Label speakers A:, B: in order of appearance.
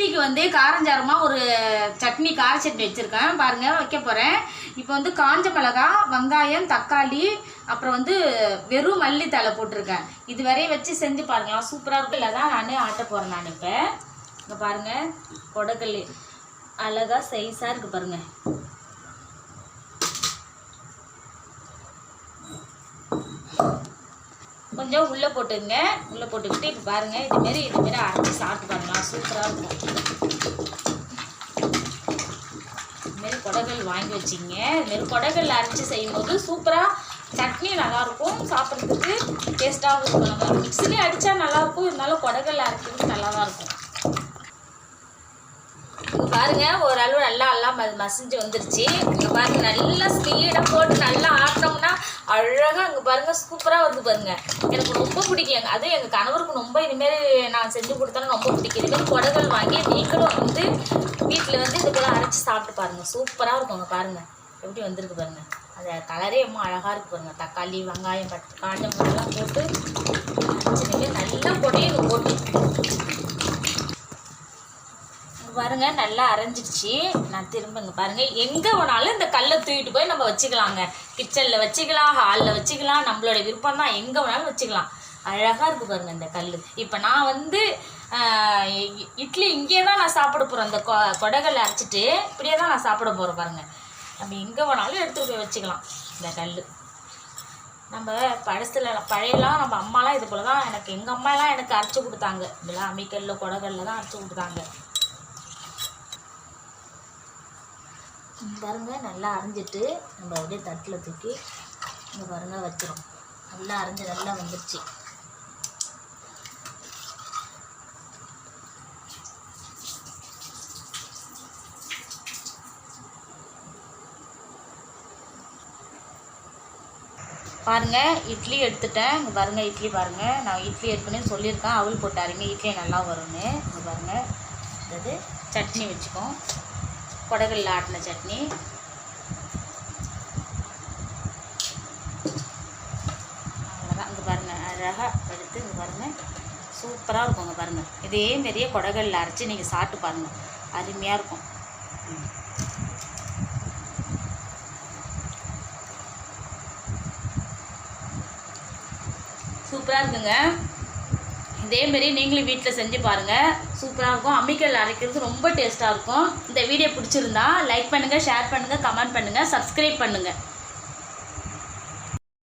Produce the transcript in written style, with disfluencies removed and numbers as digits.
A: இட்லிக்கு வந்து காரஞ்சாரமாக ஒரு சட்னி கார சட்னி வச்சுருக்கேன் பாருங்கள், வைக்க போகிறேன். இப்போ வந்து காஞ்ச மிளகா, வெங்காயம், தக்காளி, அப்புறம் வந்து வெறும் மல்லித்தழை போட்டிருக்கேன். இது வரையும் வச்சு செஞ்சு பாருங்களா, சூப்பராக இருக்கும். இல்லை தான் நான் ஆட்ட போகிறேன். நான் இப்போ இங்கே பாருங்கள், கொடக்கல் அழகாக சைஸாக இருக்குது பாருங்கள். கொஞ்சம் உள்ளே போட்டுங்க. உள்ளே போட்டுக்கிட்டு இப்போ பாருங்கள், இதுமாரி அரைச்சி சாப்பிட்டு பாருங்களா, சூப்பராக இருக்கும். இதுமாரி கொடக்கல் வாங்கி வச்சிங்க. இதுமாரி கொடக்கல் அரைச்சி செய்யும்போது சூப்பராக சட்னி நல்லாயிருக்கும், சாப்பிட்றதுக்கு டேஸ்ட்டாகவும் இருக்கும். நம்ம மிக்ஸிலே அடித்தா நல்லாயிருக்கும், இருந்தாலும் கொடக்கல் அரைக்கிறதுக்கு நல்லா தான் இருக்கும். இங்கே பாருங்கள், ஓரளவு எல்லாம் மசிஞ்சு வந்துருச்சு. இங்கே பாருங்கள், நல்லா ஸ்பீடாக போட்டு நல்லா ஆட்டினோம்னா அழகாக இங்கே பாருங்கள் சூப்பராக வந்து பாருங்கள். எனக்கு ரொம்ப பிடிக்கும். அதுவும் எங்கள் கணவருக்கு ரொம்ப இதுமாரி நான் செஞ்சு கொடுத்தாலும் ரொம்ப பிடிக்கும். இதுமாரி கொடக்கல் வாங்கி நீங்களும் வந்து வீட்டில் வந்து இது கூட அரைச்சி சாப்பிட்டு பாருங்கள், சூப்பராக இருக்குங்க. பாருங்கள் எப்படி வந்திருக்கு பாருங்கள், அந்த கலரே ரொம்ப அழகாக இருக்குது பாருங்கள். தக்காளி, வெங்காயம், காஞ்ச மிளகாலாம் போட்டு அரைச்சி நல்லா பொடியை போட்டு பாருங்க, நல்லா அரைஞ்சிடுச்சு. நான் திரும்ப இங்கே பாருங்கள், எங்கே வேணாலும் இந்த கல்லை தூக்கிட்டு போய் நம்ம வச்சுக்கலாங்க. கிச்சனில் வச்சுக்கலாம், ஹாலில் வச்சுக்கலாம், நம்மளோட விருப்பம் தான், எங்கே வேணாலும் வச்சுக்கலாம். அழகாக இருக்குது பாருங்கள் இந்த கல். இப்போ நான் வந்து இட்லி இங்கே தான் நான் சாப்பிட போகிறேன். அந்த கொடக்கல் அரைச்சிட்டு இப்படியே தான் நான் சாப்பிட போகிறேன் பாருங்கள். நம்ம எங்கே வேணாலும் எடுத்துகிட்டு போய் வச்சுக்கலாம் இந்த கல். நம்ம பழையெல்லாம் நம்ம அம்மாலாம் இது போல் தான் எங்கள் அம்மாலாம் எனக்கு அரைச்சி கொடுத்தாங்க. இதெல்லாம் அம்மிக்கல்லில் கொடக்கல்ல தான் அரைச்சி கொடுத்தாங்க. பாருங்க, நல்லா அரைஞ்சிட்டு நம்ம அப்படியே தட்டில் தூக்கி இங்கே பாருங்க வச்சிடும். நல்லா அரைஞ்சி நல்லா வந்துடுச்சு. பாருங்கள், இட்லி எடுத்துட்டேன். இங்கே பாருங்கள், இட்லி பாருங்கள், நான் இட்லி எடுக்கணும்னு சொல்லியிருக்கேன். அவள் போட்டாருங்க, இட்லி நல்லா வரும்னு. இங்கே பாருங்கள், இது சட்னி வச்சுக்கோம், கொடக்கல்ல ஆட்டின சட்னி. அவ்வளோதான். இங்கே பாருங்கள், அழகாக எடுத்து இங்கே பாருங்கள் சூப்பராக இருக்குங்க. பாருங்கள், இதேமாரியே கொடக்கல்ல அரைச்சி நீங்கள் சாப்பிட்டு பாருங்கள், அருமையாக இருக்கும். சூப்பராக இருக்குங்க. இதேமாரி நீங்களும் வீட்டில் செஞ்சு பாருங்கள், சூப்பராக இருக்கும். அம்மிக்கல் அரைக்கிறது ரொம்ப டேஸ்ட்டாக இருக்கும். இந்த வீடியோ பிடிச்சிருந்தா லைக் பண்ணுங்கள், ஷேர் பண்ணுங்கள், கமெண்ட் பண்ணுங்கள், சப்ஸ்கிரைப் பண்ணுங்கள்.